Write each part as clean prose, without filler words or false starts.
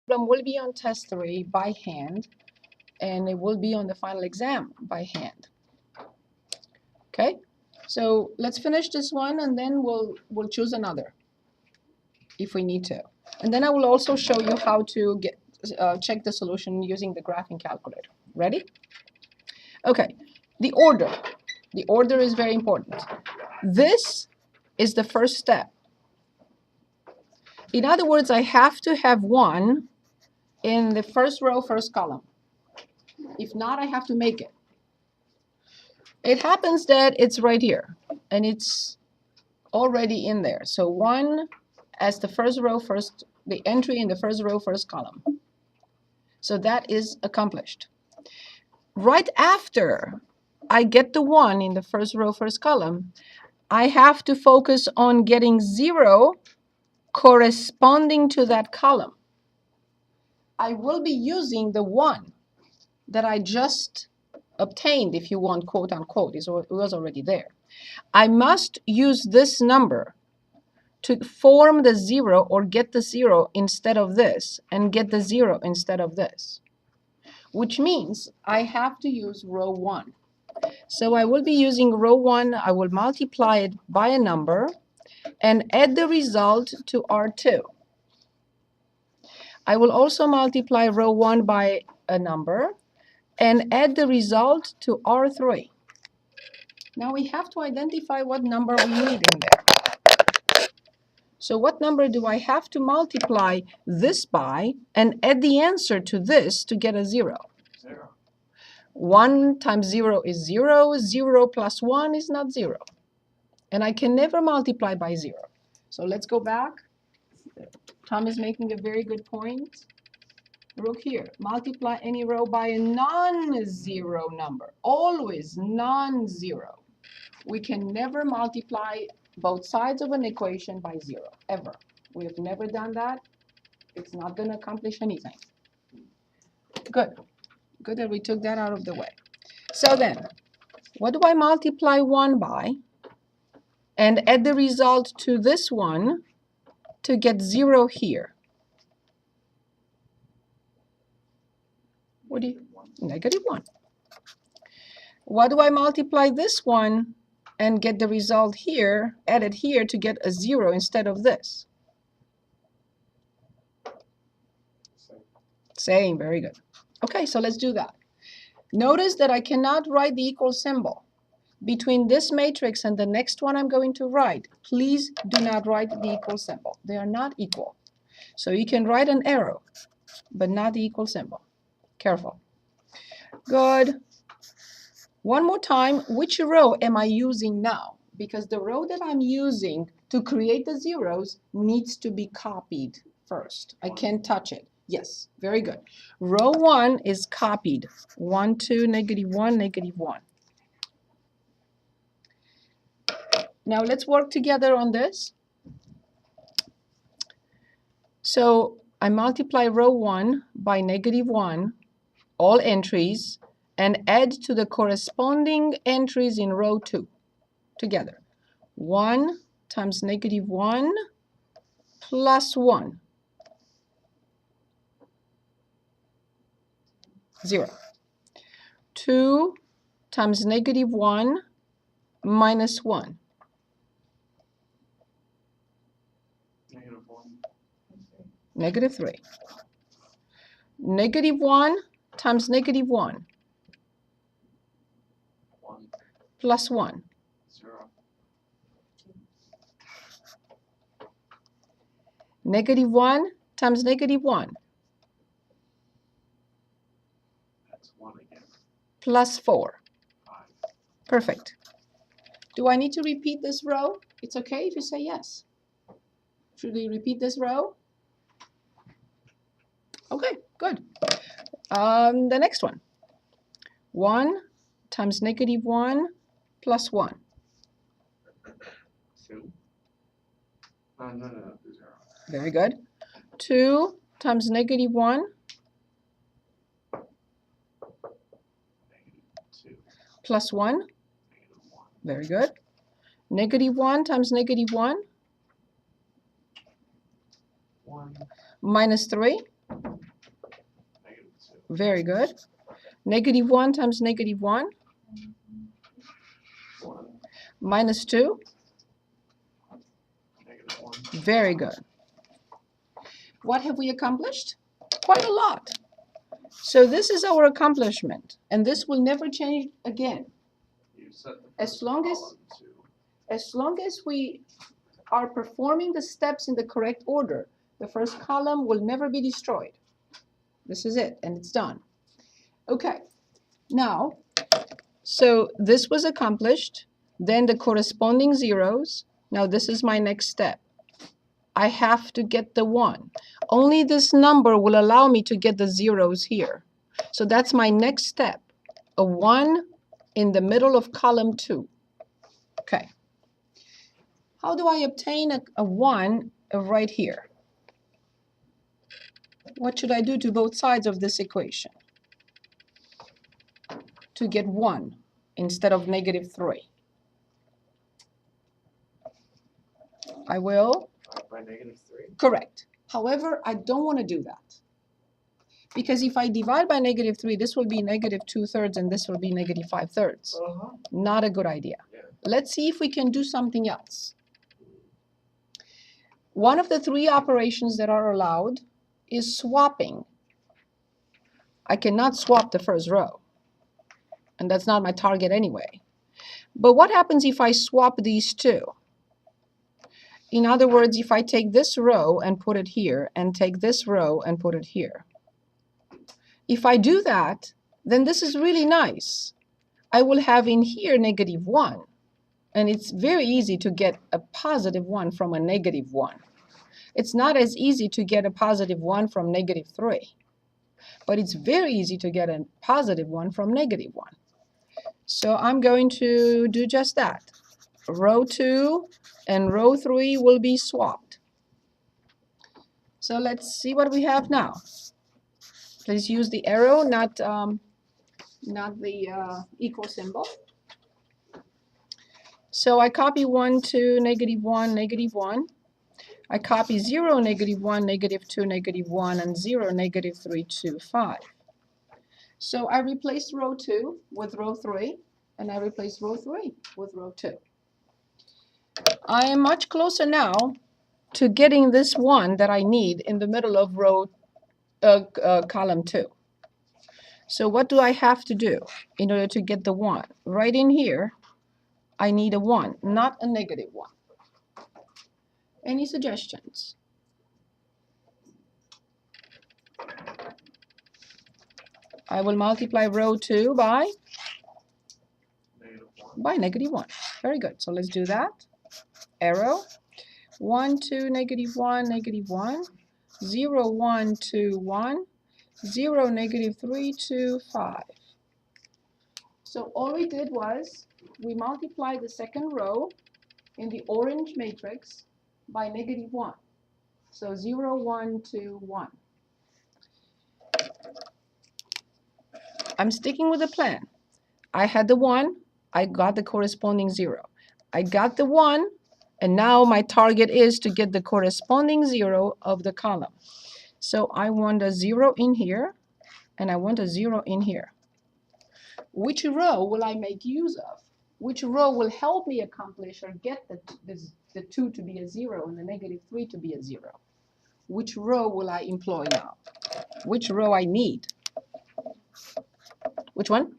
problem will be on test 3 by hand, and it will be on the final exam by hand. Okay, so let's finish this one, and then we'll choose another if we need to. And then I will also show you how to get check the solution using the graphing calculator. Ready? Okay, the order. The order is very important. This is the first step. In other words, I have to have 1 in the first row, first column. If not, I have to make it. It happens that it's right here, and it's already in there. So 1 as the first row, the entry in the first row, first column. So that is accomplished. Right after I get the 1 in the first row, first column, I have to focus on getting 0 corresponding to that column. I will be using the 1 that I just obtained, if you want, quote unquote. It was already there. I must use this number to form the 0 or get the 0 instead of this, and get the 0 instead of this, which means I have to use row 1. So I will be using row 1. I will multiply it by a number and add the result to R2. I will also multiply row 1 by a number and add the result to R3. Now we have to identify what number we need in there. So what number do I have to multiply this by and add the answer to this to get a 0? 0. 1 times 0 is 0. 0 plus 1 is not 0. And I can never multiply by 0. So let's go back. Tom is making a very good point. Look here. Multiply any row by a non-zero number. Always non-zero. We can never multiply both sides of an equation by 0, ever. We have never done that. It's not going to accomplish anything. Good. Good that we took that out of the way. So then, what do I multiply 1 by and add the result to this one to get 0 here? What do you? Negative 1. What do I multiply this one and get the result here, add it here to get a 0 instead of this? Same, very good. Okay, so let's do that. Notice that I cannot write the equal symbol. Between this matrix and the next one I'm going to write, please do not write the equal symbol. They are not equal. So you can write an arrow, but not the equal symbol. Careful. Good. One more time, which row am I using now? Because the row that I'm using to create the zeros needs to be copied first. I can't touch it. Yes, very good. Row 1 is copied. 1, 2, negative 1, negative 1. Now let's work together on this. So I multiply row 1 by negative 1, all entries, and add to the corresponding entries in row 2 together. 1 times negative 1 plus 1. 0. 2 times negative 1 minus 1. Negative 3. Negative 1 times negative 1. 1. Plus 1. 0. Negative 1 times negative 1. That's 1 again. Plus 4. 5. Perfect. Do I need to repeat this row? It's okay if you say yes. Should we repeat this row? Okay, good. The next one. 1 times negative 1 plus 1. 2. No, 0. Very good. 2 times negative 1. -2. Plus 1. -1. Very good. Negative 1 times negative 1. 1. Minus 3. -3. Very good. -1 times -1, 1, -2. -1. Very good. What have we accomplished? Quite a lot. So this is our accomplishment, and this will never change again. You set the As first long as- column to As long as we are performing the steps in the correct order, the first column will never be destroyed. This is it, and it's done. Okay, now, so this was accomplished, then the corresponding zeros. Now this is my next step. I have to get the 1. Only this number will allow me to get the zeros here. So that's my next step, a 1 in the middle of column 2. Okay. How do I obtain a 1 right here? What should I do to both sides of this equation to get 1 instead of -3? I will. by -3. Correct. However, I don't want to do that. Because if I divide by -3, this will be -2/3 and this will be -5/3. Not a good idea. Yeah. Let's see if we can do something else. One of the 3 operations that are allowed is swapping. I cannot swap the first row, and that's not my target anyway. But what happens if I swap these 2? In other words, if I take this row and put it here, and take this row and put it here. If I do that, then this is really nice. I will have in here -1, and it's very easy to get a +1 from a -1. It's not as easy to get a +1 from -3, but it's very easy to get a +1 from -1. So I'm going to do just that. Row 2 and row 3 will be swapped. So let's see what we have now. Please use the arrow, not the equal symbol. So I copy 1, 2, -1, -1. I copy 0, -1, -2, -1, and 0, -3, 2, 5. So I replace row 2 with row 3, and I replace row 3 with row 2. I am much closer now to getting this 1 that I need in the middle of column 2. So what do I have to do in order to get the 1? Right in here, I need a 1, not a -1. Any suggestions? I will multiply row 2 by -1. -1. Very good. So let's do that. Arrow. 1, 2, -1, -1. 0, 1, 2, 1. 0, -3, 2, 5. So all we did was we multiplied the second row in the orange matrix by -1. So 0, 1, 2, 1. I'm sticking with the plan. I had the 1, I got the corresponding 0. I got the 1, and now my target is to get the corresponding 0 of the column. So I want a 0 in here, and I want a 0 in here. Which row will I make use of? Which row will help me accomplish or get the 2 to be a 0 and the -3 to be a 0? Which row will I employ now? Which row I need? Which one?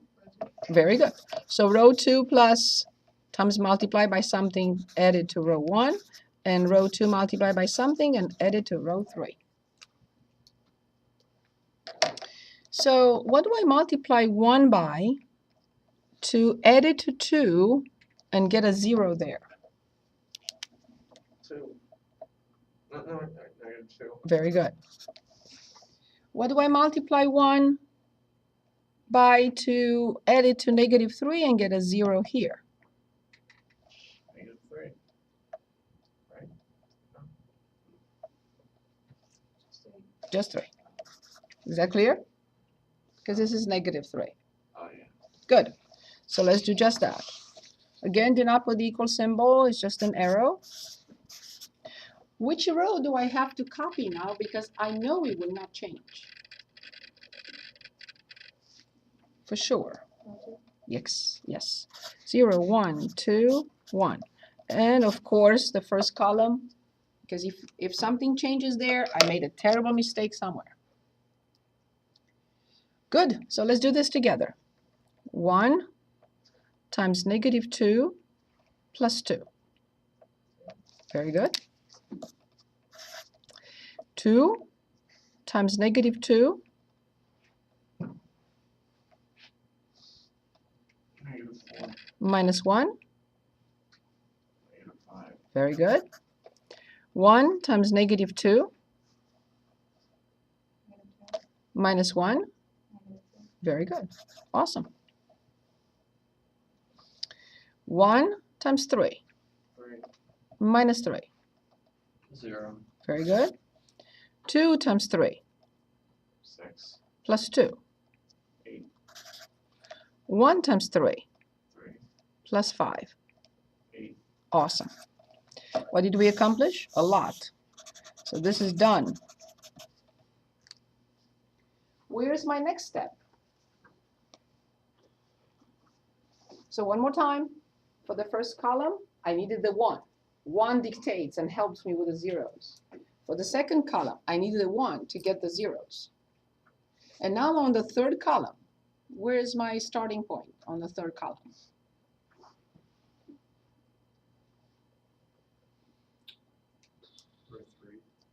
Very good. So row 2 plus times multiplied by something added to row 1, and row 2 multiplied by something and added to row 3. So what do I multiply 1 by to add it to 2 and get a 0 there? 2. No, -2. Very good. What do I multiply 1 by to add it to -3 and get a 0 here? -3. Right? No. Just 3. Is that clear? Because this is -3. Oh, yeah. Good. So let's do just that. Again, do not put the equal symbol. It's just an arrow. Which row do I have to copy now? Because I know it will not change. for sure. Yes, yes. 0, 1, 2, 1. And of course, the first column, because if something changes there, I made a terrible mistake somewhere. Good, so let's do this together. 1 times negative 2 plus 2. Very good. 2 times negative 2 -4. minus 1. -5. Very good. 1 times negative 2 minus 1. Very good. Awesome. 1 times 3 3. minus 3. 0. Very good. 2 times 3 6. plus 2. 8. 1 times 3 3. plus 5. 8. Awesome. What did we accomplish? A lot. So this is done. Where's my next step? So one more time. For the first column, I needed the 1. 1 dictates and helps me with the zeros. For the second column, I needed the 1 to get the zeros. And now on the third column, where's my starting point on the third column?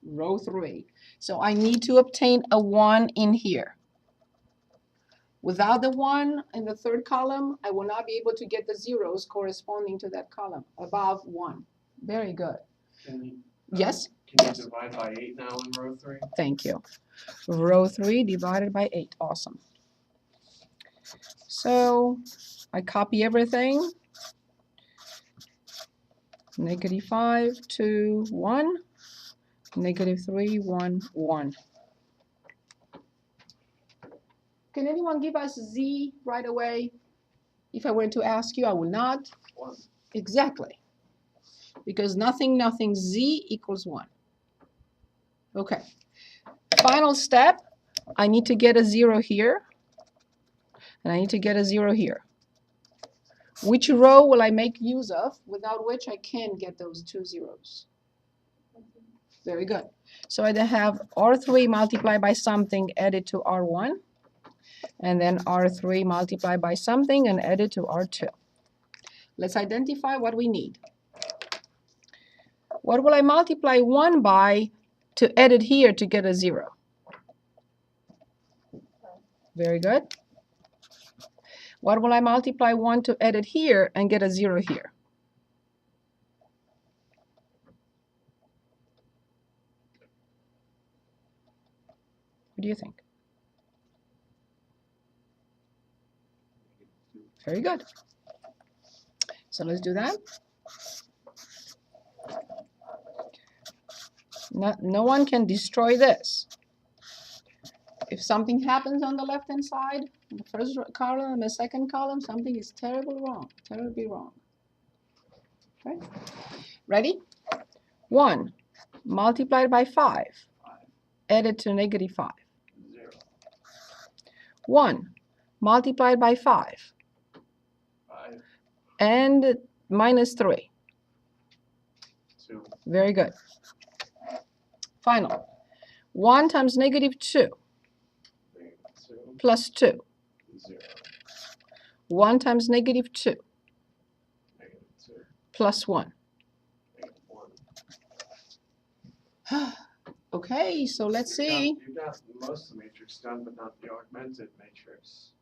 Row 3. So I need to obtain a 1 in here. Without the 1 in the third column, I will not be able to get the zeros corresponding to that column above 1. Very good. Yes? Can you divide by 8 now in row 3? Thank you. Row 3 divided by 8. Awesome. So I copy everything. -5, 2, 1. -3, 1, 1. Can anyone give us z right away? If I were to ask you, I will not. 1. Exactly. Because nothing, nothing, z equals 1. Okay. Final step, I need to get a 0 here. And I need to get a 0 here. Which row will I make use of without which I can't get those 2 zeros? Very good. So I then have R3 multiplied by something added to R1. And then R3 multiplied by something and added to R2. Let's identify what we need. What will I multiply 1 by to add it here to get a 0? Very good. What will I multiply 1 to add it here and get a 0 here? What do you think? Very good. So let's do that. No one can destroy this. If something happens on the left-hand side, the first column and the second column, something is terribly wrong. Okay? Ready? 1 multiplied by 5, added to -5. 0. 1 multiplied by 5, 5. and -3. 2. Very good. Final. 1 times -2 -2. plus 2. 0. 1 times -2 -2. plus 1. -1. Okay, so let's see. You got most of the matrix done, but not the augmented matrix.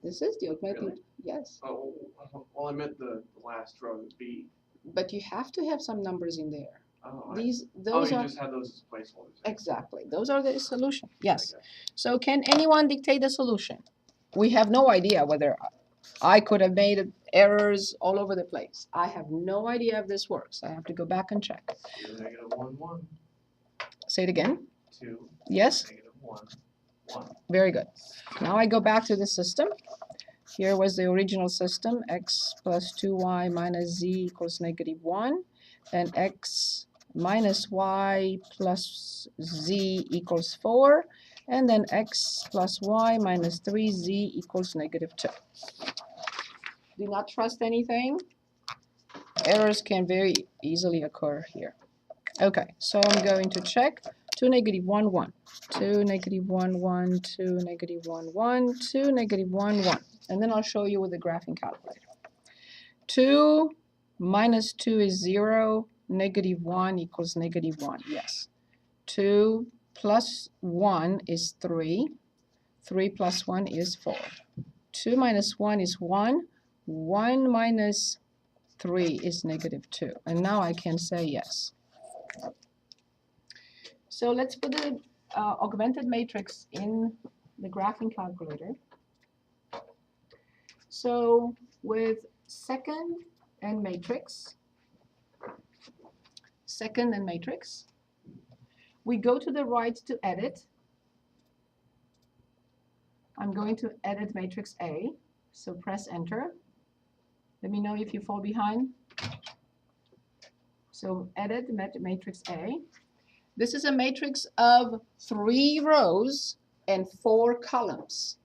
This is the augmented. Really? Yes. Oh, well, I meant the last row, the B. But you have to have some numbers in there. Oh, Those you are just had those as placeholders. exactly. Those are the solution. Yes. Okay. So can anyone dictate the solution? We have no idea whether I could have made errors all over the place. I have no idea if this works. I have to go back and check. 2, -1, 1. Say it again. 2. Yes. -1, 1. Very good. Now I go back to the system. Here was the original system, x plus 2y minus z equals -1, and x minus y plus z equals 4, And then x plus y minus 3z equals -2. Do not trust anything. Errors can very easily occur here. Okay, so I'm going to check 2, -1, 1. 2, -1, 1, 2, -1, 1, 2, -1, 1. And then I'll show you with the graphing calculator. 2 minus 2 is 0. -1 equals -1. Yes. 2 plus 1 is 3. 3 plus 1 is 4. 2 minus 1 is 1. 1 minus 3 is -2. And now I can say yes. So let's put the augmented matrix in the graphing calculator. So with second and matrix, we go to the right to edit. I'm going to edit matrix A, so press enter. Let me know if you fall behind. So edit matrix A. This is a matrix of 3 rows and 4 columns.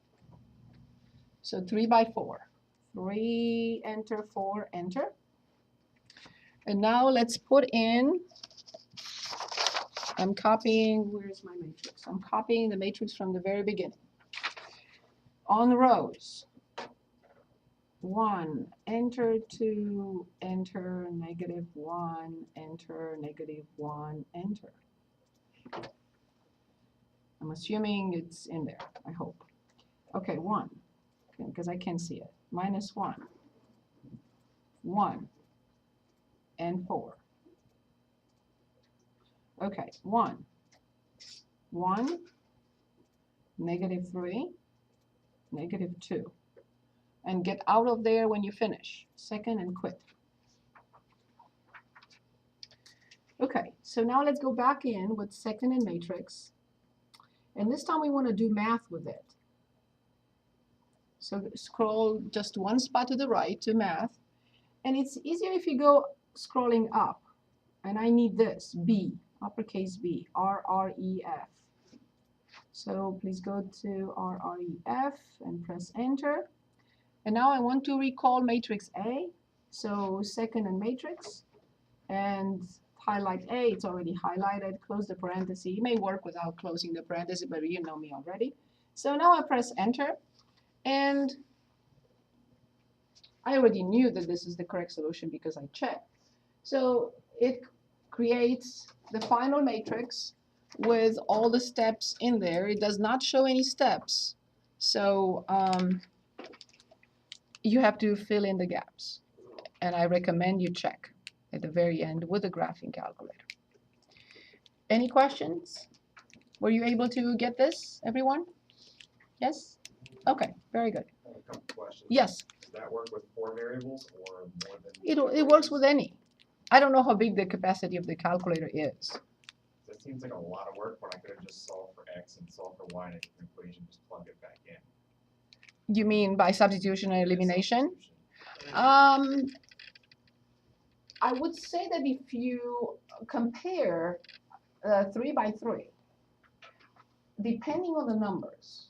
So 3 by 4. 3, enter, 4, enter. And now let's put in, I'm copying, where's my matrix? I'm copying the matrix from the very beginning. On rows, 1, enter, 2, enter, -1, enter, -1, enter. I'm assuming it's in there, I hope. Okay, 1, because I can't see it. -1, 1, and 4. Okay, 1, 1, -3, -2. And get out of there when you finish. Second and quit. Okay, so now let's go back in with second and matrix. And this time we want to do math with it. So scroll just one spot to the right to math. And it's easier if you go scrolling up. And I need this, B, uppercase B, RREF. So please go to RREF and press enter. And now I want to recall matrix A. So second and matrix. And highlight A, it's already highlighted. Close the parenthesis. It may work without closing the parenthesis, but you know me already. So now I press enter. And I already knew that this is the correct solution because I checked. So it creates the final matrix with all the steps in there. It does not show any steps. So you have to fill in the gaps. And I recommend you check at the very end with the graphing calculator. Any questions? Were you able to get this, everyone? Yes? Okay, very good. I have a couple questions. Yes. Does that work with 4 variables or more than? It works with any. I don't know how big the capacity of the calculator is. That seems like a lot of work when I could have just solved for x and solved for y in a different equation, just plug it back in. You mean by substitution and elimination? Substitution. I would say that if you compare 3 by 3, depending on the numbers,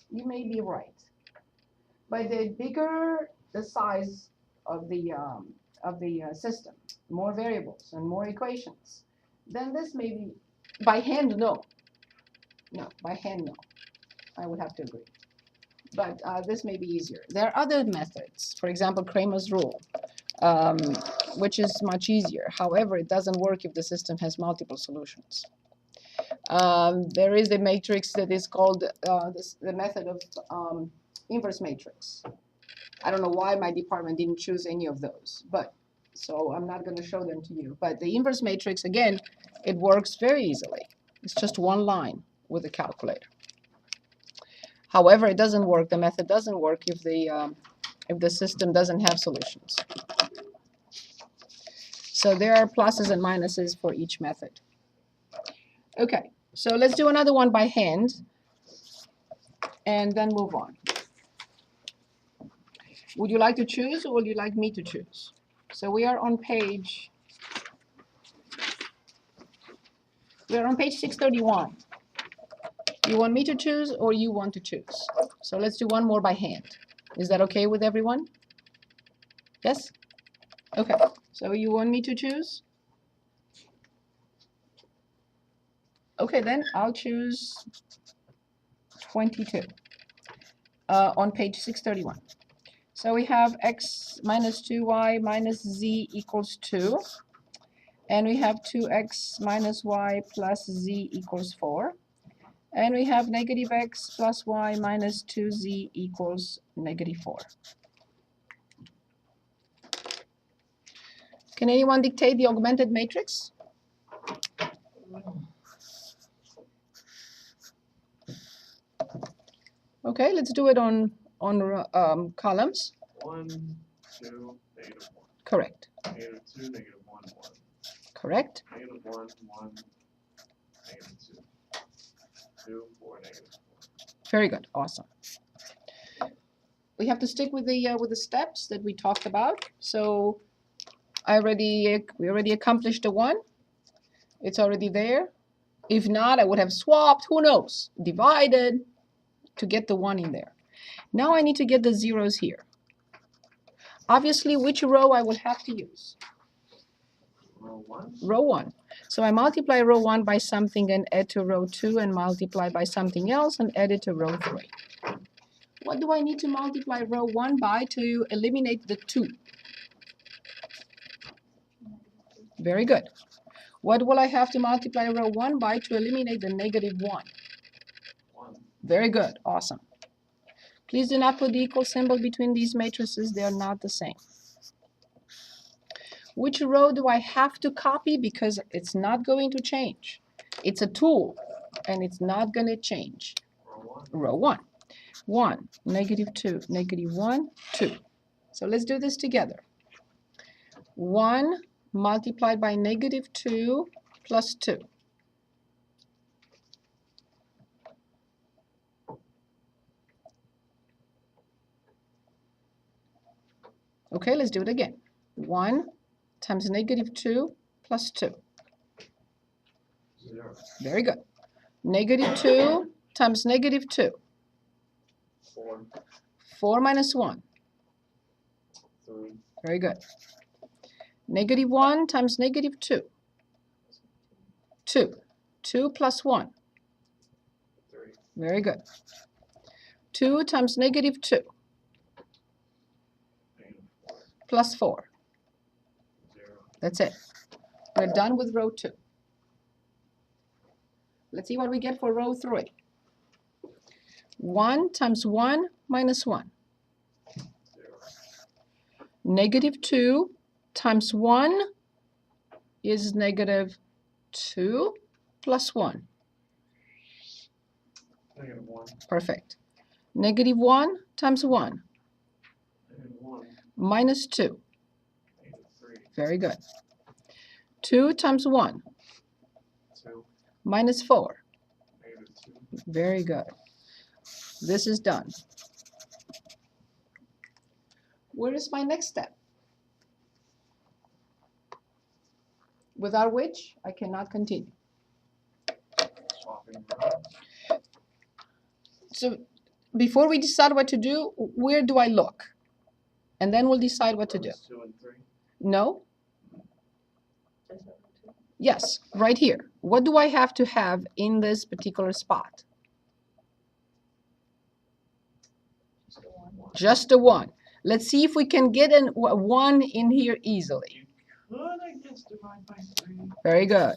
you may be right. But the bigger the size of the system, more variables and more equations, then this may be, by hand, no. No, by hand, no. I would have to agree. But this may be easier. There are other methods, for example, Cramer's rule, which is much easier. However, it doesn't work if the system has multiple solutions. There is a matrix that is called the method of inverse matrix. I don't know why my department didn't choose any of those, but so I'm not going to show them to you. But the inverse matrix, again, it works very easily. It's just one line with a calculator. However, it doesn't work. The method doesn't work if the system doesn't have solutions. So there are pluses and minuses for each method. Okay, so let's do another one by hand and then move on. Would you like to choose or would you like me to choose? So we are on page 631. You want me to choose or you want to choose? So let's do one more by hand. Is that okay with everyone? Yes? Okay. So you want me to choose? Okay, then I'll choose 22 on page 631. So we have x minus 2y minus z equals 2. And we have 2x minus y plus z equals 4. And we have negative x plus y minus 2z equals negative 4. Can anyone dictate the augmented matrix? Okay, let's do it on columns. 1, 2, negative 1. Correct. Negative 2, negative 1, 1. Correct. Negative 1, 1, negative 2. 2, 4, negative 4. Very good. Awesome. We have to stick with the steps that we talked about. So we already accomplished the 1. It's already there. If not, I would have swapped. Who knows? Divided to get the 1 in there. Now I need to get the zeros here. Obviously, which row I will have to use? Row 1. Row 1. So I multiply row 1 by something and add to row 2 and multiply by something else and add it to row 3. What do I need to multiply row 1 by to eliminate the 2? Very good. What will I have to multiply row 1 by to eliminate the negative 1? 1. Very good. Awesome. Please do not put the equal symbol between these matrices. They are not the same. Which row do I have to copy? Because it's not going to change. It's a tool, and it's not going to change. Row 1. Row 1. 1, negative 2, negative 1, 2. So let's do this together. 1 multiplied by negative 2 plus 2. Okay, let's do it again. 1 times negative 2 plus 2. 0. Very good. Negative 2 times negative 2. 4. 4 minus 1. 3. Very good. Negative 1 times negative 2. 2. 2 plus 1. 3. Very good. 2 times negative 2 Negative 4. plus 4. 0. That's it. We're done with row 2. Let's see what we get for row 3. 1 times 1 minus 1. 0. Negative 2 times 1 is negative 2 plus 1. Negative 1. Perfect. Negative 1 times 1 Negative 1. minus 2. Negative 3. Very good. 2 times 1 2. minus 4. Negative 2. Very good. This is done. Where is my next step? Without which I cannot continue. Swapping rows. So before we decide what to do, where do I look? And then we'll decide what to do. Rows 2 and 3. No? Yes, right here. What do I have to have in this particular spot? Just a 1. Let's see if we can get a 1 in here easily. You could, I guess, divide by 3. Very good.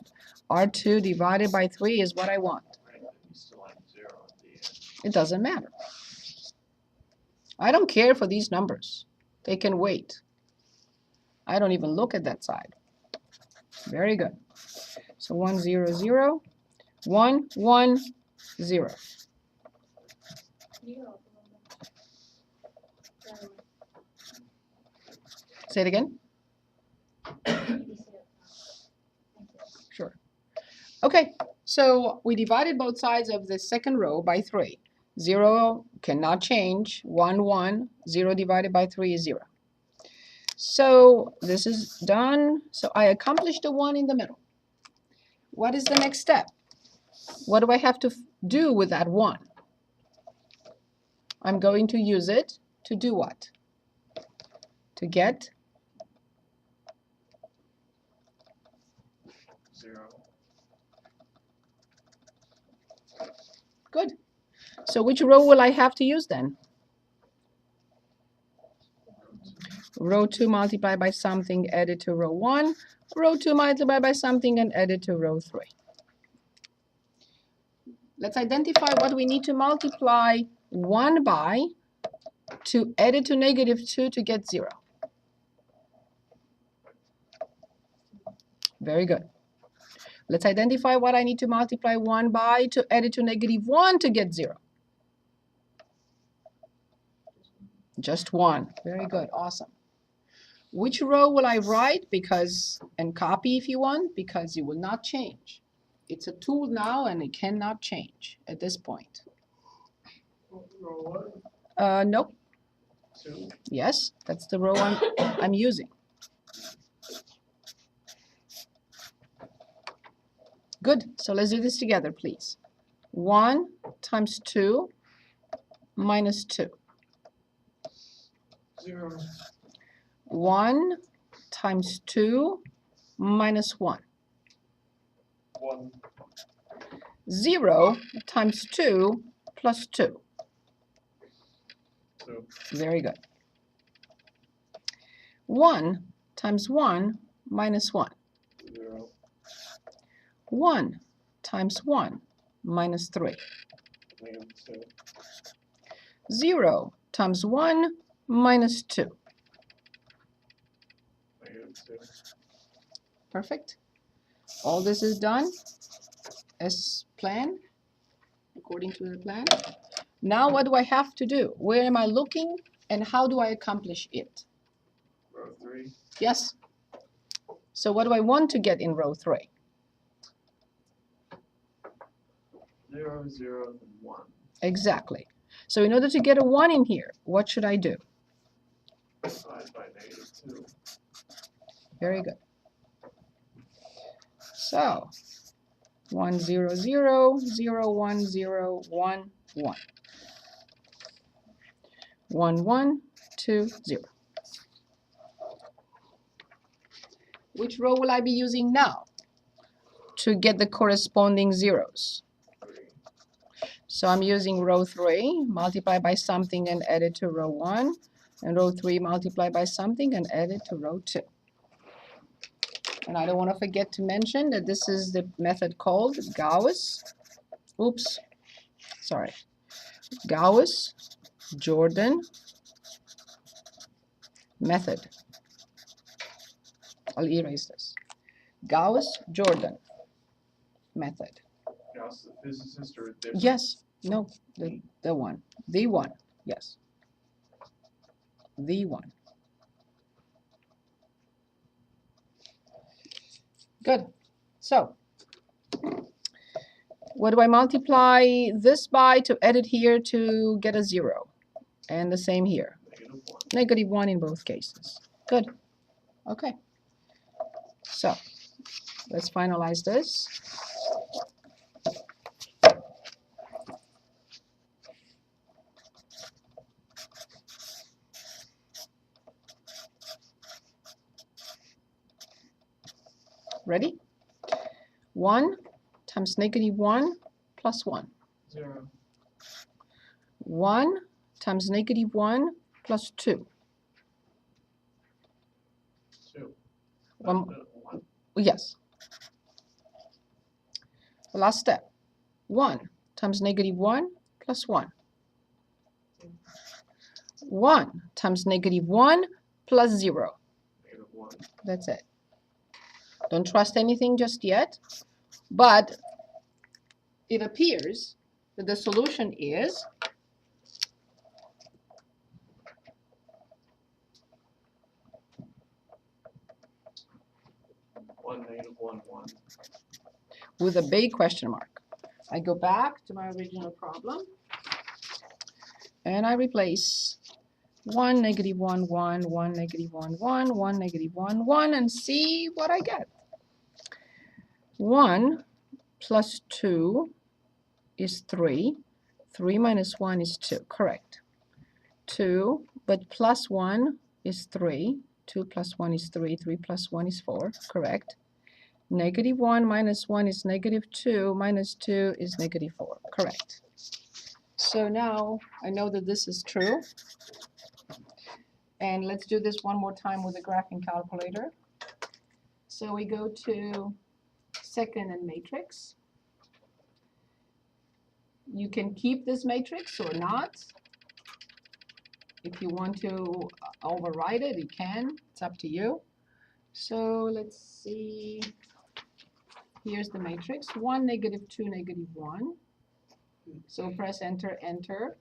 R2 divided by 3 is what I want. Right, then you still have 0 at the end. It doesn't matter. I don't care for these numbers. They can wait. I don't even look at that side. Very good. So 1, 0, 0. 1, 1, 0. Say it again. Sure. Okay, so we divided both sides of the second row by 3. 0 cannot change. 1, 1. 0 divided by 3 is 0. So this is done. So I accomplished the 1 in the middle. What is the next step? What do I have to do with that 1? I'm going to use it to do what? To get 0. Good. So which row will I have to use then? Row 2 multiplied by something added to row 1. Row 2 multiplied by something and added to row 3. Let's identify what we need to multiply 1 by to add it to -2 to get 0. Very good. Let's identify what I need to multiply 1 by to add it to -1 to get 0. Just 1. Very good. Awesome. Which row will I write? Because, and copy if you want, because it will not change. It's a tool now and it cannot change at this point. Row 1, Nope. 2, Yes, that's the row I'm using. Good. So let's do this together, please. 1 times 2 minus 2. 0. 1 times 2 minus 1. 1. 0 times 2 plus 2. 2. Very good. 1 times 1 minus 1. 0. 1 times 1 minus 3. -2. 0 times 1 minus 2. -2. Perfect. All this is done as planned, according to the plan. Now what do I have to do? Where am I looking and how do I accomplish it? Row 3. Yes? So what do I want to get in row 3? 0, 0, and 1. Exactly. So in order to get a 1 in here, what should I do? Divide by -2. Very good. So 1, 0, 0, 0, 1, 0, 1, 1. 1, 1, 2, 0. Which row will I be using now to get the corresponding zeros? 3. So I'm using row 3, multiply by something and add it to row 1, and row 3 multiply by something and add it to row 2. And I don't want to forget to mention that this is the method called Gauss. Oops, sorry. Gauss Jordan method. I'll erase this. Gauss Jordan method. Gauss, the physicist, or a different? Yes, no, the one. The one, yes. The one. Good. So, what do I multiply this by to add it here to get a 0? And the same here. -1. -1 in both cases. Good. Okay. So, let's finalize this. Ready? 1 times -1 plus 1. 0. 1 times -1 plus 2. 2. One- 1. Yes. The last step. 1 times -1 plus 1. 1 times -1 plus 0. -1. That's it. Don't trust anything just yet, but it appears that the solution is 1, -1, 1. with a big question mark. I go back to my original problem and I replace 1, -1, 1, 1, -1, 1, 1, -1, 1, and see what I get. 1 plus 2 is 3. 3 minus 1 is 2, correct. 2, but plus 1 is 3. 2 plus 1 is 3. 3 plus 1 is 4, correct. Negative 1 minus 1 is negative 2. Minus 2 is negative 4, correct. So now I know that this is true. And let's do this one more time with the graphing calculator. So we go to second and matrix. You can keep this matrix or not. If you want to override it, you can. It's up to you. So let's see. Here's the matrix. 1, negative 2, negative 1. So press enter, enter.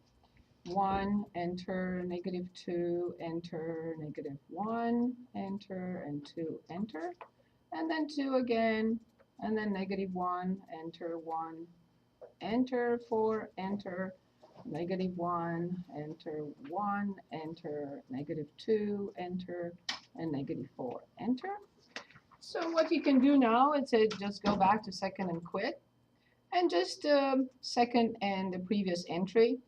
1, enter, negative 2, enter, negative 1, enter, and 2, enter. And then 2 again, and then negative 1, enter, 1, enter, 4, enter, negative 1, enter, 1, enter, negative 2, enter, and negative 4, enter. So what you can do now is just go back to second and quit, and just second and the previous entry,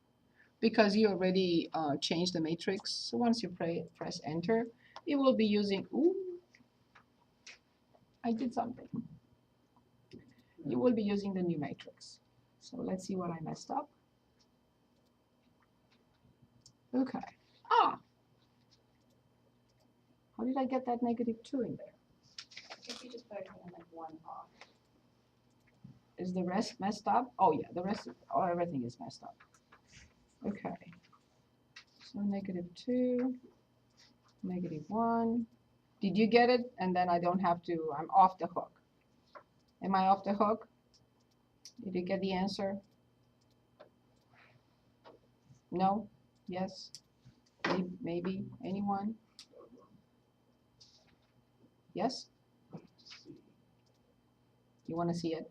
because you already changed the matrix. So once you press enter, it will be using, ooh, I did something. You will be using the new matrix. So let's see what I messed up. Okay. Ah! How did I get that negative 2 in there? I think you just put like 1 off. Is the rest messed up? Oh yeah, the rest, everything is messed up. Okay. So negative 2, negative 1. Did you get it? And then I don't have to, I'm off the hook. Am I off the hook? Did you get the answer? No? Yes? Maybe? Anyone? Yes? You want to see it?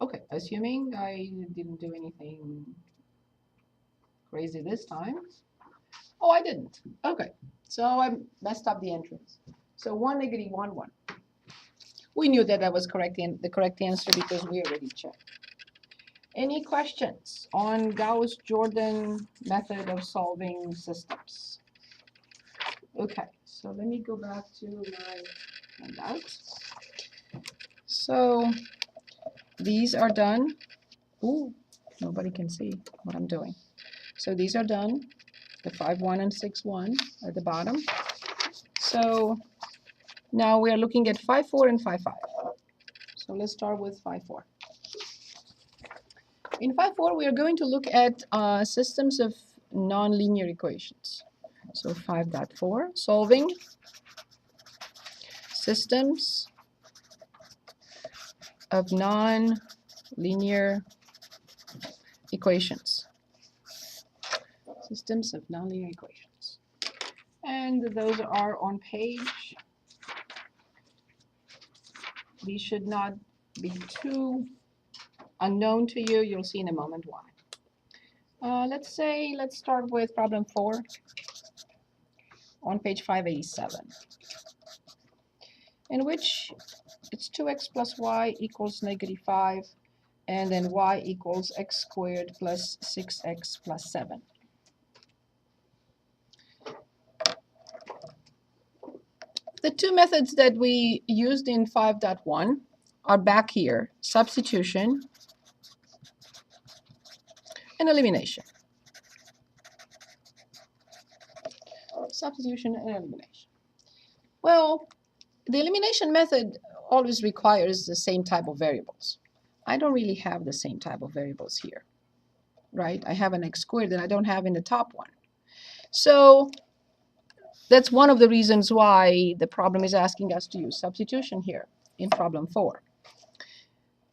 Okay, assuming I didn't do anything crazy this time. Oh, I didn't. Okay, so I messed up the entries. So 1, negative 1, 1. We knew that that was correct, the correct answer because we already checked. Any questions on Gauss-Jordan method of solving systems? Okay, so let me go back to my handout. So these are done. Ooh, nobody can see what I'm doing. So these are done. The 5, 1 and 6, 1 at the bottom. So now we are looking at 5, 4 and 5, 5. So let's start with 5, 4. In 5, 4, we are going to look at systems of nonlinear equations. So 5.4, solving systems of nonlinear equations. Systems of nonlinear equations. And those are on page. These should not be too unknown to you. You'll see in a moment why. Let's start with problem 4 on page 587, in which it's 2x plus y equals negative 5, and then y equals x squared plus 6x plus 7. The two methods that we used in 5.1 are back here: substitution and elimination. Substitution and elimination. Well, the elimination method always requires the same type of variables. I don't really have the same type of variables here, right? I have an x squared that I don't have in the top one. So that's one of the reasons why the problem is asking us to use substitution here in problem 4.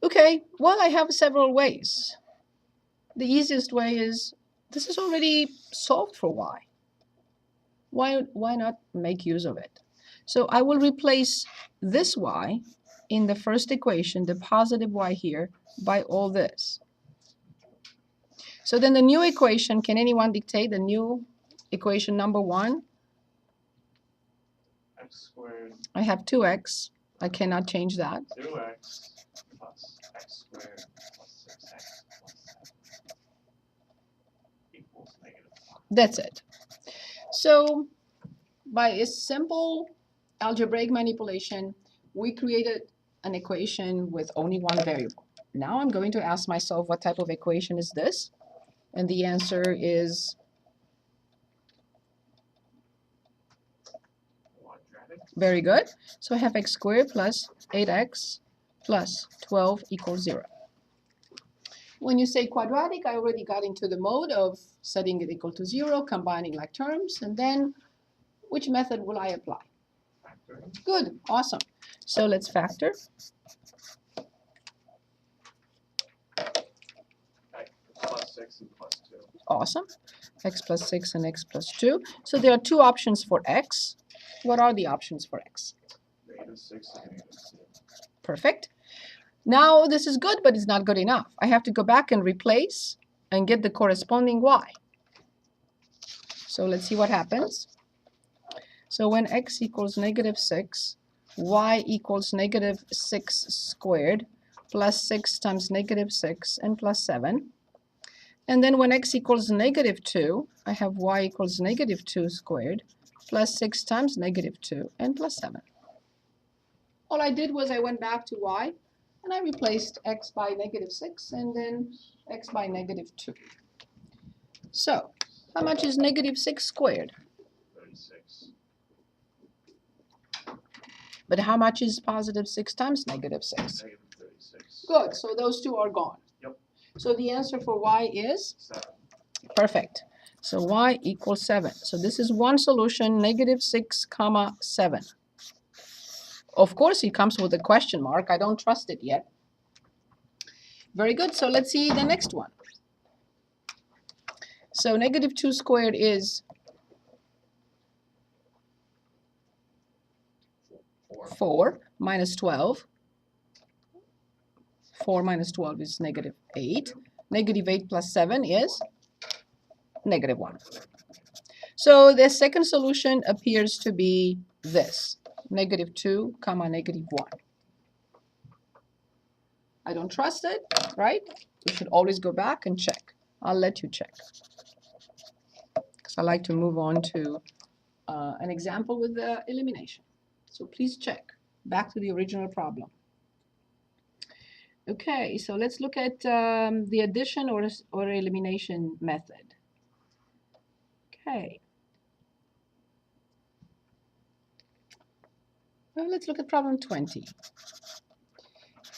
Okay, well, I have several ways. The easiest way is, this is already solved for y. Why not make use of it? So I will replace this y in the first equation, the positive y here, by all this. So then the new equation, can anyone dictate the new equation number 1? X squared. I have 2x I cannot change that. 2x plus x squared plus 6x plus 7 equals -5. That's it. So by a simple algebraic manipulation, we created an equation with only one variable. Now I'm going to ask myself, what type of equation is this? And the answer is Quadratic. very good. So I have x squared plus 8x plus 12 equals 0. When you say quadratic, I already got into the mode of setting it equal to 0, combining like terms, and then which method will I apply? Factoring. Good, awesome. So let's factor. X plus 6 and plus 2. Awesome. X plus 6 and x plus 2. So there are two options for x. What are the options for x? -6 and -2. Perfect. Now this is good, but it's not good enough. I have to go back and replace and get the corresponding y. So let's see what happens. So when x equals -6, y equals -6 squared plus 6 times -6 and plus 7. And then when x equals -2, I have y equals -2 squared plus 6 times -2 and plus 7. All I did was I went back to y and I replaced x by -6 and then x by -2. So how much is -6 squared? 36. But how much is +6 times -6? -36. Good, so those two are gone. Yep. So the answer for y is 7. perfect. So y equals 7. So this is one solution, -6, comma 7. Of course, it comes with a question mark. I don't trust it yet. Very good. So let's see the next one. So -2 squared is 4 minus 12. 4 minus 12 is -8. -8 plus 7 is -1. So the second solution appears to be this, -2, comma -1. I don't trust it, right? You should always go back and check. I'll let you check. Because I like to move on to an example with the elimination. So please check. Back to the original problem. Okay, so let's look at the addition or elimination method. Okay. Well, let's look at problem 20.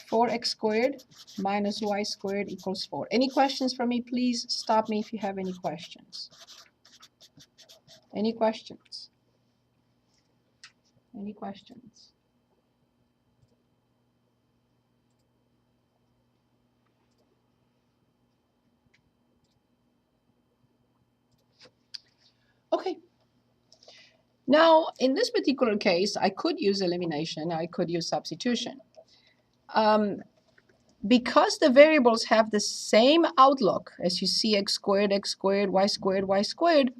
4x squared minus y squared equals 4. Any questions for me? Please stop me if you have any questions. Any questions? Any questions? Okay. Now, in this particular case, I could use elimination. I could use substitution. Because the variables have the same outlook, as you see x squared, y squared,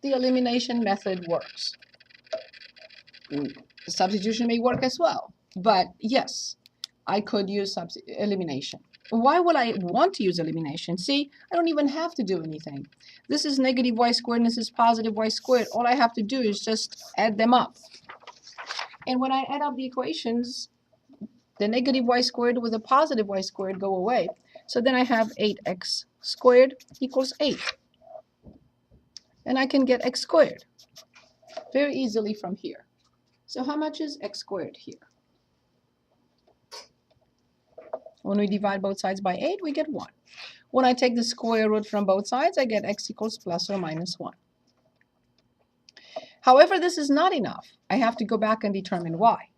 the elimination method works. Substitution may work as well, but yes, I could use elimination. Why would I want to use elimination? See, I don't even have to do anything. This is -y squared and this is +y squared. All I have to do is just add them up. And when I add up the equations, the -y squared with the +y squared go away. So then I have 8x squared equals 8. And I can get x squared very easily from here. So how much is x squared here? When we divide both sides by 8, we get 1. When I take the square root from both sides, I get x equals ±1. However, this is not enough. I have to go back and determine y.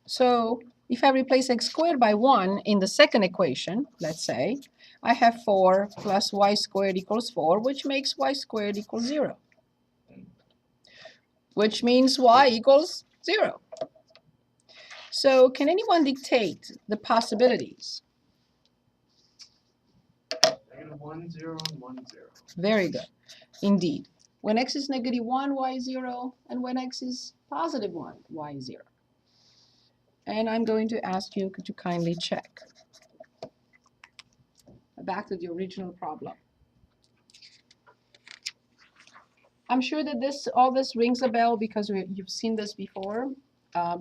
So if I replace x squared by 1 in the second equation, let's say, I have 4 plus y squared equals 4, which makes y squared equals 0. Which means y equals 0. So can anyone dictate the possibilities? -1, 0, and 1, 0. Very good. Indeed. When x is -1, y is 0, and when x is +1, y is 0. And I'm going to ask you to kindly check. Back to the original problem. I'm sure that all this rings a bell because you've seen this before.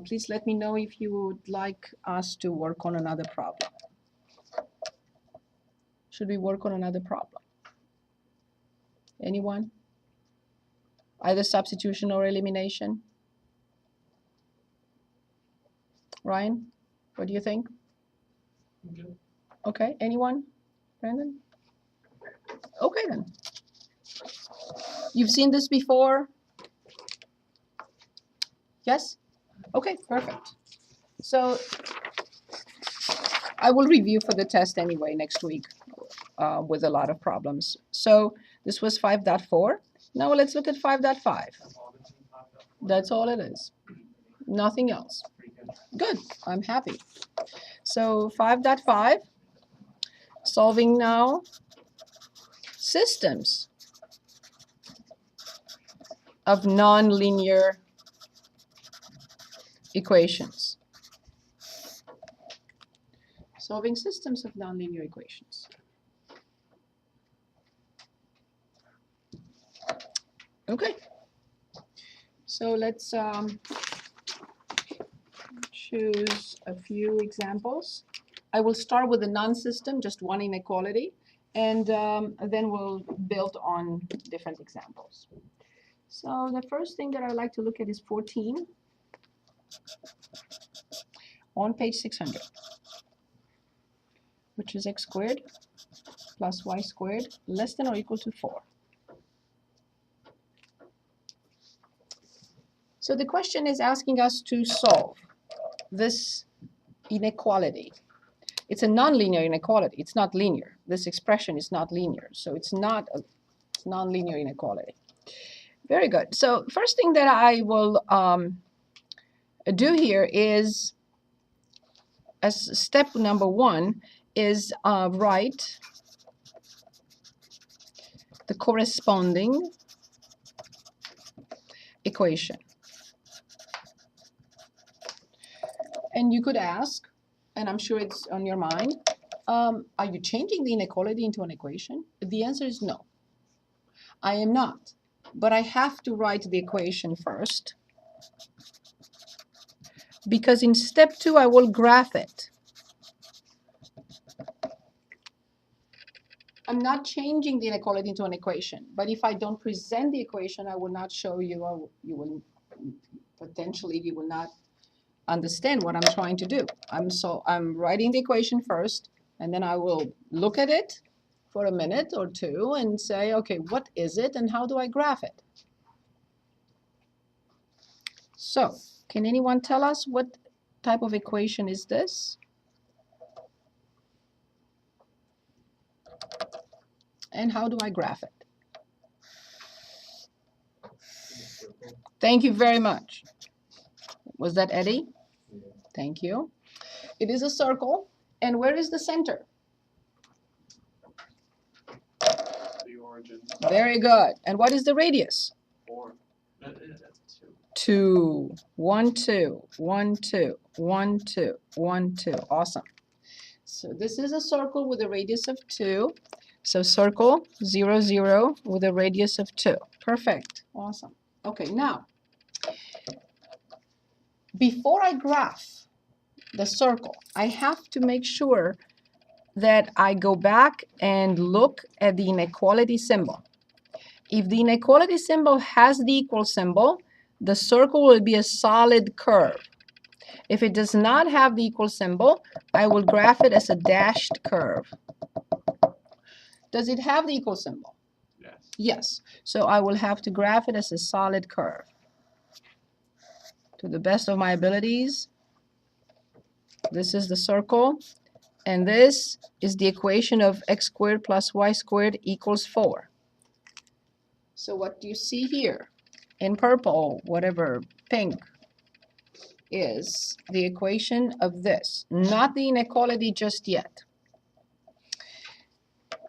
Please let me know if you would like us to work on another problem. Should we work on another problem? Anyone? Either substitution or elimination? Ryan, what do you think? Good. Okay, anyone? Brandon? Okay then. You've seen this before? Yes? Okay, perfect. So I will review for the test anyway next week with a lot of problems. So this was 5.4. Now let's look at 5.5. That's all it is. Nothing else. Good, I'm happy. So 5.5, solving now systems of nonlinear equations. Solving systems of nonlinear equations. Okay, so let's choose a few examples. I will start with a non-system, just one inequality, and then we'll build on different examples. So the first thing that I'd like to look at is 14 on page 600, which is x squared plus y squared less than or equal to 4. So the question is asking us to solve this inequality. It's a nonlinear inequality. It's not linear. This expression is not linear. So it's not a nonlinear inequality. Very good. So first thing that I will do here is, as step number 1, is write the corresponding equation. And you could ask, and I'm sure it's on your mind, are you changing the inequality into an equation? The answer is no. I am not. But I have to write the equation first, because in step 2 I will graph it. I'm not changing the inequality into an equation, but if I don't present the equation, I will not show you, or you will not understand what I'm trying to do. I'm writing the equation first, and then I will look at it for a minute or two and say, okay, what is it and how do I graph it? So, can anyone tell us what type of equation is this? And how do I graph it? Thank you very much. Was that Eddie? Yeah. Thank you. It is a circle. And where is the center? The origin. Very good. And what is the radius? 4. That's 2. 2. 1, 2, 1, 2, 1, 2, 1, 2. Awesome. So this is a circle with a radius of 2. So circle 0, 0 with a radius of 2. Perfect. Awesome. Okay, now, before I graph the circle, I have to make sure that I go back and look at the inequality symbol. If the inequality symbol has the equal symbol, the circle will be a solid curve. If it does not have the equal symbol, I will graph it as a dashed curve. Does it have the equal symbol? Yes. Yes. So I will have to graph it as a solid curve. To the best of my abilities, this is the circle, and this is the equation of x squared plus y squared equals 4. So what do you see here? In purple, whatever, pink, is the equation of this, not the inequality just yet.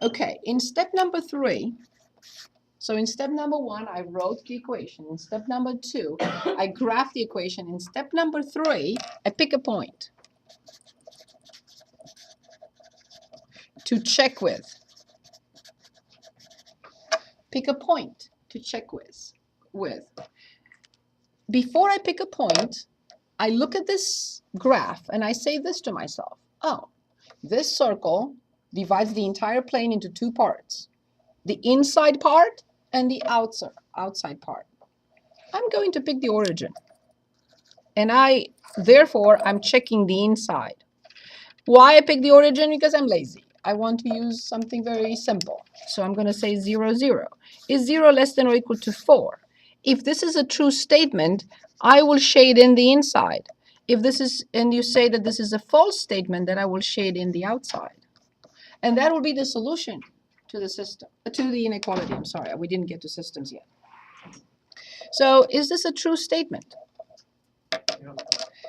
Okay, in step number 3, So in step number 1, I wrote the equation. In step number 2, I graphed the equation. In step number 3, I pick a point to check with. Pick a point to check with. Before I pick a point, I look at this graph and I say this to myself. Oh, this circle divides the entire plane into 2 parts. The inside part and the outside part. I'm going to pick the origin. And therefore, I'm checking the inside. Why I pick the origin? Because I'm lazy. I want to use something very simple. So I'm going to say 0, 0. Is 0 less than or equal to 4? If this is a true statement, I will shade in the inside. If this is, and you say that this is a false statement, then I will shade in the outside. And that will be the solution to the system, to the inequality. I'm sorry, we didn't get to systems yet. So is this a true statement?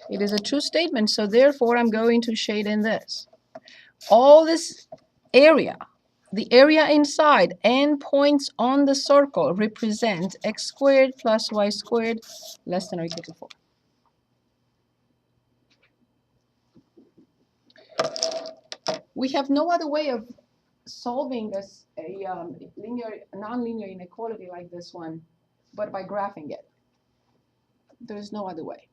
It is a true statement, so therefore I'm going to shade in this. All this area, the area inside and points on the circle represent x squared plus y squared less than or equal to 4. We have no other way of solving this nonlinear inequality like this one, but by graphing it. There is no other way.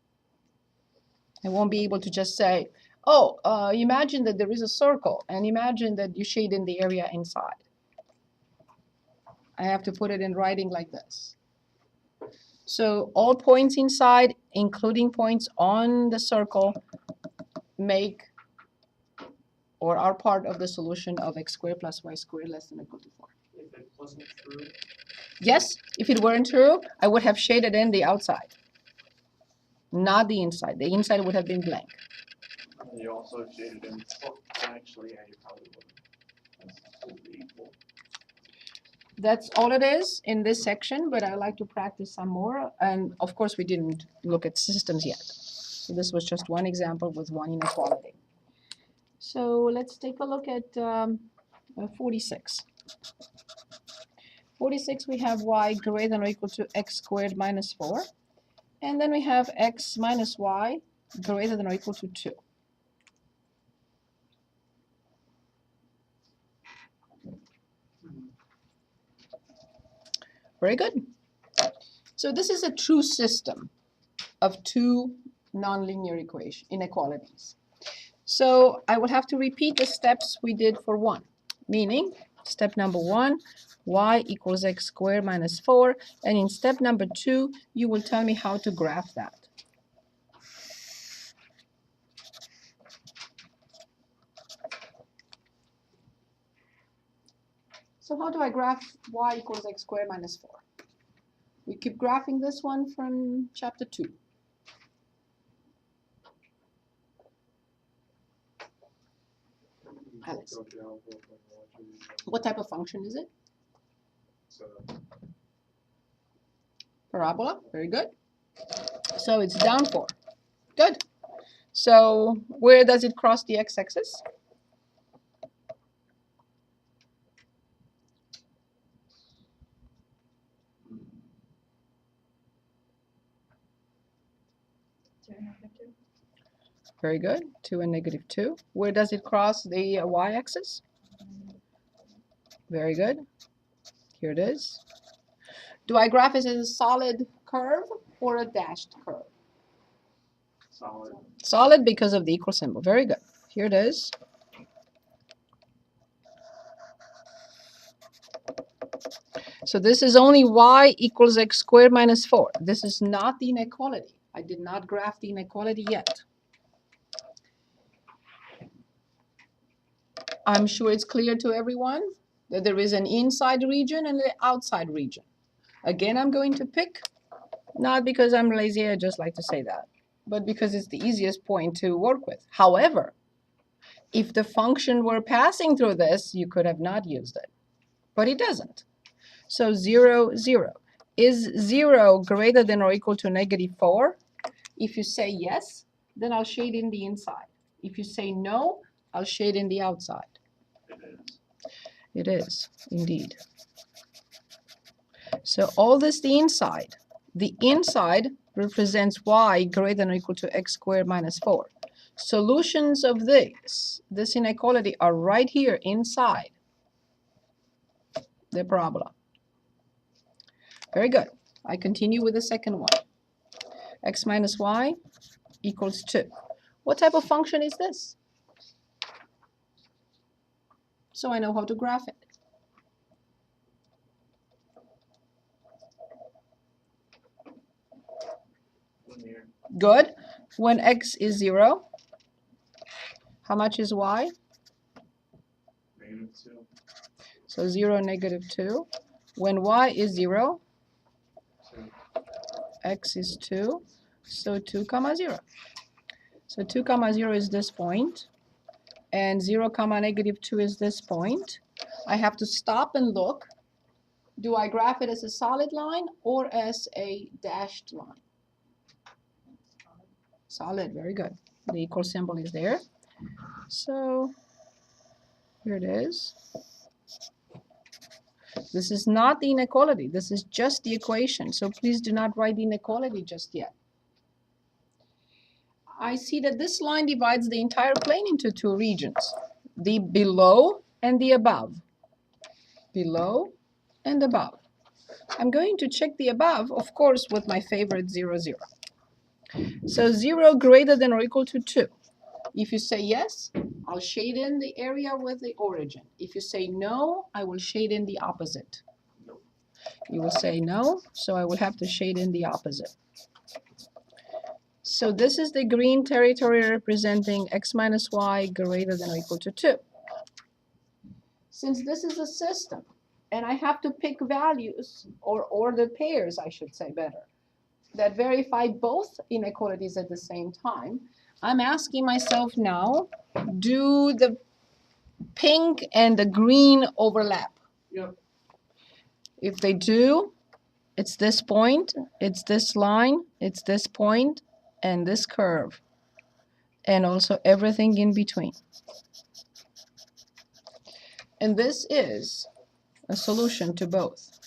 I won't be able to just say, oh, imagine that there is a circle, and imagine that you shade in the area inside. I have to put it in writing like this. So all points inside, including points on the circle, make or are part of the solution of x squared plus y squared less than or equal to 4. If it wasn't true, Yes, if it weren't true, I would have shaded in the outside, not the inside. The inside would have been blank. You also shaded in, well, actually, yeah, you probably wouldn't. That's equal. That's all it is in this section, but I like to practice some more. And of course, we didn't look at systems yet. So this was just one example with one inequality. So let's take a look at 46. 46, we have y greater than or equal to x squared minus 4. And then we have x minus y greater than or equal to 2. Very good. So this is a true system of 2 nonlinear inequalities. So I will have to repeat the steps we did for 1, meaning step number 1, y equals x squared minus 4, and in step number 2, you will tell me how to graph that. So how do I graph y equals x squared minus 4? We keep graphing this one from chapter 2. Alice. What type of function is it? so Parabola. Very good. So it's down 4. Good. So where does it cross the x-axis? Very good. 2 and negative 2. Where does it cross the y-axis? Very good. Here it is. Do I graph it as a solid curve or a dashed curve? Solid. Solid because of the equal symbol. Very good. Here it is. So this is only y equals x squared minus 4. This is not the inequality. I did not graph the inequality yet. I'm sure it's clear to everyone that there is an inside region and an outside region. Again, I'm going to pick, not because I'm lazy, I just like to say that, but because it's the easiest point to work with. However, if the function were passing through this, you could have not used it, but it doesn't. So 0, 0. Is 0 greater than or equal to negative 4? If you say yes, then I'll shade in the inside. If you say no, I'll shade in the outside. It is. It is, indeed. So all this the inside. The inside represents y greater than or equal to x squared minus 4. Solutions of this inequality are right here inside the parabola. Very good. I continue with the second one. X minus y equals 2. What type of function is this? So I know how to graph it. Linear. Good. When x is 0, how much is y? -2. So 0, -2. When y is 0, 2. x is 2, so 2 comma 0. So 2 comma 0 is this point, and 0 comma -2 is this point. I have to stop and look. Do I graph it as a solid line or as a dashed line? Solid, very good. The equal symbol is there. So here it is. This is not the inequality. This is just the equation. So please do not write the inequality just yet. I see that this line divides the entire plane into two regions, the below and the above. Below and above. I'm going to check the above, of course, with my favorite 0, 0. So 0 greater than or equal to 2. If you say yes, I'll shade in the area with the origin. If you say no, I will shade in the opposite. Nope. You will say no, so I will have to shade in the opposite. So this is the green territory representing x minus y greater than or equal to 2. Since this is a system, and I have to pick values, or order pairs, I should say better, that verify both inequalities at the same time, I'm asking myself now, do the pink and the green overlap? Yep. If they do, it's this point, it's this line, it's this point, and this curve, and also everything in between. And this is a solution to both.